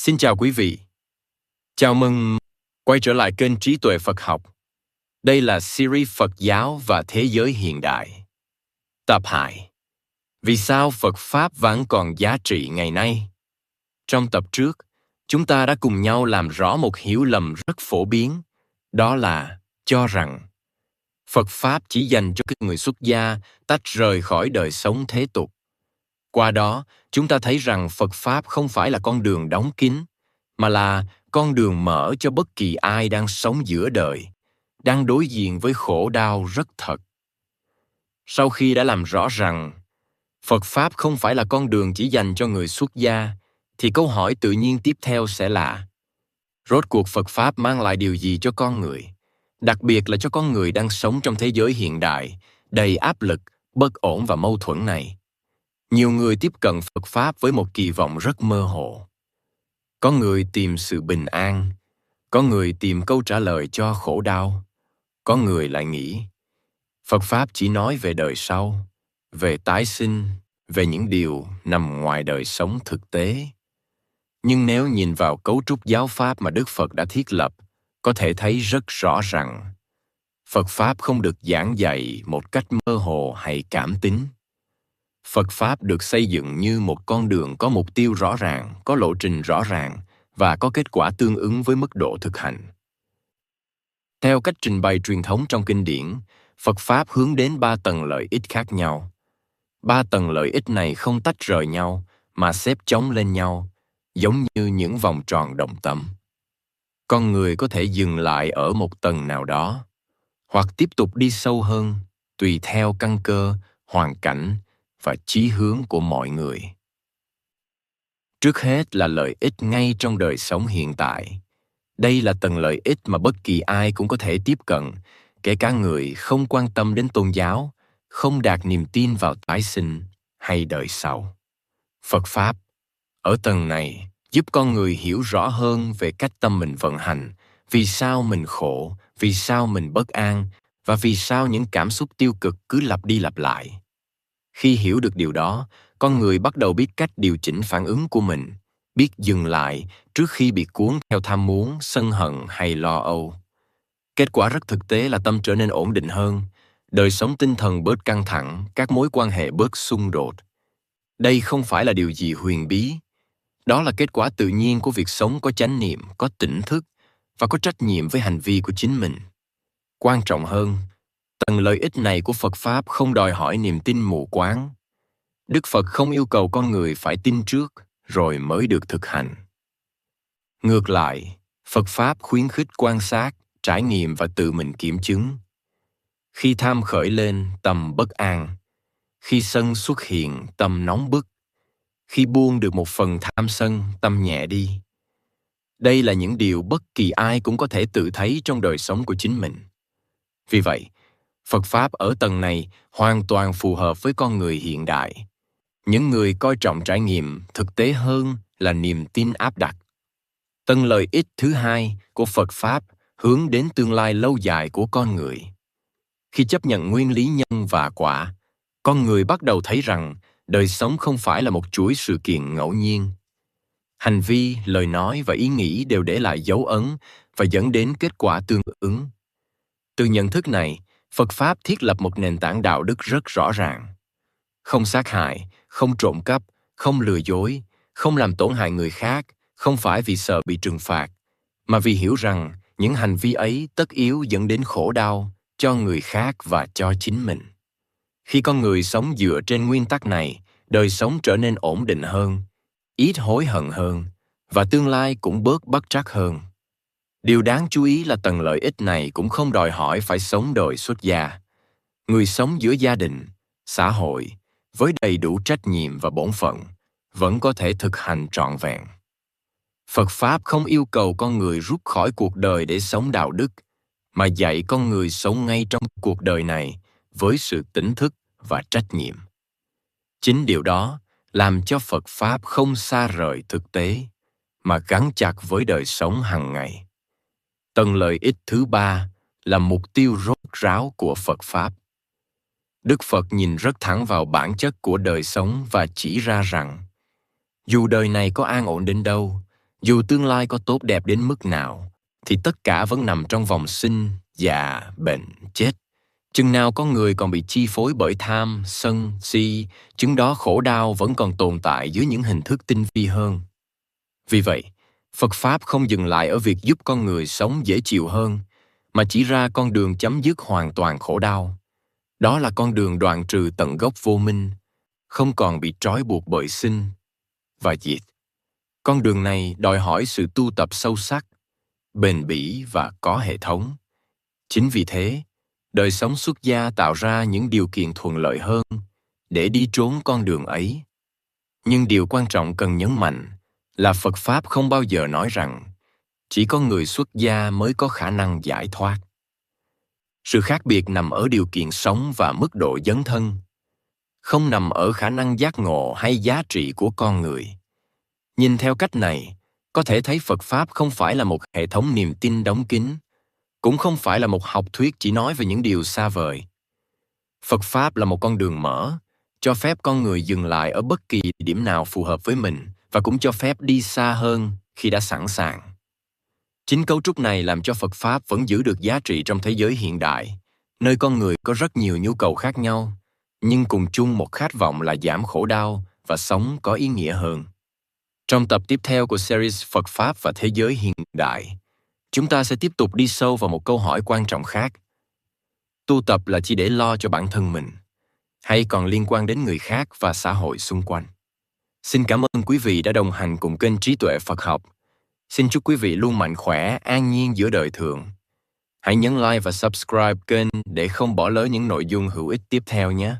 Xin chào quý vị. Chào mừng quay trở lại kênh Trí Tuệ Phật Học. Đây là series Phật giáo và thế giới hiện đại. Tập 2. Vì sao Phật Pháp vẫn còn giá trị ngày nay? Trong tập trước, chúng ta đã cùng nhau làm rõ một hiểu lầm rất phổ biến, đó là cho rằng Phật Pháp chỉ dành cho các người xuất gia tách rời khỏi đời sống thế tục. Qua đó, chúng ta thấy rằng Phật Pháp không phải là con đường đóng kín, mà là con đường mở cho bất kỳ ai đang sống giữa đời, đang đối diện với khổ đau rất thật. Sau khi đã làm rõ rằng Phật Pháp không phải là con đường chỉ dành cho người xuất gia, thì câu hỏi tự nhiên tiếp theo sẽ là: rốt cuộc Phật Pháp mang lại điều gì cho con người, đặc biệt là cho con người đang sống trong thế giới hiện đại, đầy áp lực, bất ổn và mâu thuẫn này? Nhiều người tiếp cận Phật Pháp với một kỳ vọng rất mơ hồ. Có người tìm sự bình an, có người tìm câu trả lời cho khổ đau, có người lại nghĩ Phật Pháp chỉ nói về đời sau, về tái sinh, về những điều nằm ngoài đời sống thực tế. Nhưng nếu nhìn vào cấu trúc giáo pháp mà Đức Phật đã thiết lập, có thể thấy rất rõ rằng Phật Pháp không được giảng dạy một cách mơ hồ hay cảm tính. Phật Pháp được xây dựng như một con đường có mục tiêu rõ ràng, có lộ trình rõ ràng và có kết quả tương ứng với mức độ thực hành. Theo cách trình bày truyền thống trong kinh điển, Phật Pháp hướng đến 3 tầng lợi ích khác nhau. 3 tầng lợi ích này không tách rời nhau mà xếp chồng lên nhau, giống như những vòng tròn đồng tâm. Con người có thể dừng lại ở một tầng nào đó, hoặc tiếp tục đi sâu hơn, tùy theo căn cơ, hoàn cảnh và chí hướng của mọi người. Trước hết là lợi ích ngay trong đời sống hiện tại. Đây là tầng lợi ích mà bất kỳ ai cũng có thể tiếp cận, kể cả người không quan tâm đến tôn giáo, không đạt niềm tin vào tái sinh hay đời sau. Phật Pháp, ở tầng này, giúp con người hiểu rõ hơn về cách tâm mình vận hành, vì sao mình khổ, vì sao mình bất an, và vì sao những cảm xúc tiêu cực cứ lặp đi lặp lại. Khi hiểu được điều đó, con người bắt đầu biết cách điều chỉnh phản ứng của mình, biết dừng lại trước khi bị cuốn theo tham muốn, sân hận hay lo âu. Kết quả rất thực tế là tâm trở nên ổn định hơn, đời sống tinh thần bớt căng thẳng, các mối quan hệ bớt xung đột. Đây không phải là điều gì huyền bí. Đó là kết quả tự nhiên của việc sống có chánh niệm, có tỉnh thức và có trách nhiệm với hành vi của chính mình. Quan trọng hơn, tầng lợi ích này của Phật Pháp không đòi hỏi niềm tin mù quáng. Đức Phật không yêu cầu con người phải tin trước rồi mới được thực hành. Ngược lại, Phật Pháp khuyến khích quan sát, trải nghiệm và tự mình kiểm chứng. Khi tham khởi lên, tâm bất an. Khi sân xuất hiện, tâm nóng bức. Khi buông được một phần tham sân, tâm nhẹ đi. Đây là những điều bất kỳ ai cũng có thể tự thấy trong đời sống của chính mình. Vì vậy, Phật Pháp ở tầng này hoàn toàn phù hợp với con người hiện đại. Những người coi trọng trải nghiệm thực tế hơn là niềm tin áp đặt. Tầng lợi ích thứ hai của Phật Pháp hướng đến tương lai lâu dài của con người. Khi chấp nhận nguyên lý nhân và quả, con người bắt đầu thấy rằng đời sống không phải là một chuỗi sự kiện ngẫu nhiên. Hành vi, lời nói và ý nghĩ đều để lại dấu ấn và dẫn đến kết quả tương ứng. Từ nhận thức này, Phật Pháp thiết lập một nền tảng đạo đức rất rõ ràng. Không sát hại, không trộm cắp, không lừa dối, không làm tổn hại người khác, không phải vì sợ bị trừng phạt, mà vì hiểu rằng những hành vi ấy tất yếu dẫn đến khổ đau cho người khác và cho chính mình. Khi con người sống dựa trên nguyên tắc này, đời sống trở nên ổn định hơn, ít hối hận hơn, và tương lai cũng bớt bất trắc hơn. Điều đáng chú ý là tầng lợi ích này cũng không đòi hỏi phải sống đời xuất gia. Người sống giữa gia đình, xã hội, với đầy đủ trách nhiệm và bổn phận, vẫn có thể thực hành trọn vẹn. Phật Pháp không yêu cầu con người rút khỏi cuộc đời để sống đạo đức, mà dạy con người sống ngay trong cuộc đời này với sự tỉnh thức và trách nhiệm. Chính điều đó làm cho Phật Pháp không xa rời thực tế, mà gắn chặt với đời sống hàng ngày. Tầng lợi ích thứ ba là mục tiêu rốt ráo của Phật Pháp. Đức Phật nhìn rất thẳng vào bản chất của đời sống và chỉ ra rằng dù đời này có an ổn đến đâu, Dù tương lai có tốt đẹp đến mức nào, thì tất cả vẫn nằm trong vòng sinh, già, bệnh, chết. Chừng nào con người còn bị chi phối bởi tham, sân, si, chừng đó khổ đau vẫn còn tồn tại dưới những hình thức tinh vi hơn. Vì vậy, Phật Pháp không dừng lại ở việc giúp con người sống dễ chịu hơn, mà chỉ ra con đường chấm dứt hoàn toàn khổ đau. Đó là con đường đoạn trừ tận gốc vô minh, không còn bị trói buộc bởi sinh và diệt. Con đường này đòi hỏi sự tu tập sâu sắc, bền bỉ và có hệ thống. Chính vì thế, đời sống xuất gia tạo ra những điều kiện thuận lợi hơn để đi trốn con đường ấy. Nhưng điều quan trọng cần nhấn mạnh là Phật Pháp không bao giờ nói rằng chỉ có người xuất gia mới có khả năng giải thoát. Sự khác biệt nằm ở điều kiện sống và mức độ dấn thân, không nằm ở khả năng giác ngộ hay giá trị của con người. Nhìn theo cách này, có thể thấy Phật Pháp không phải là một hệ thống niềm tin đóng kín, cũng không phải là một học thuyết chỉ nói về những điều xa vời. Phật Pháp là một con đường mở, cho phép con người dừng lại ở bất kỳ điểm nào phù hợp với mình và cũng cho phép đi xa hơn khi đã sẵn sàng. Chính cấu trúc này làm cho Phật Pháp vẫn giữ được giá trị trong thế giới hiện đại, nơi con người có rất nhiều nhu cầu khác nhau, nhưng cùng chung một khát vọng là giảm khổ đau và sống có ý nghĩa hơn. Trong tập tiếp theo của series Phật Pháp và Thế giới hiện đại, chúng ta sẽ tiếp tục đi sâu vào một câu hỏi quan trọng khác. Tu tập là chỉ để lo cho bản thân mình, hay còn liên quan đến người khác và xã hội xung quanh? Xin cảm ơn quý vị đã đồng hành cùng kênh Trí Tuệ Phật Học. Xin chúc quý vị luôn mạnh khỏe, an nhiên giữa đời thường. Hãy nhấn like và subscribe kênh để không bỏ lỡ những nội dung hữu ích tiếp theo nhé.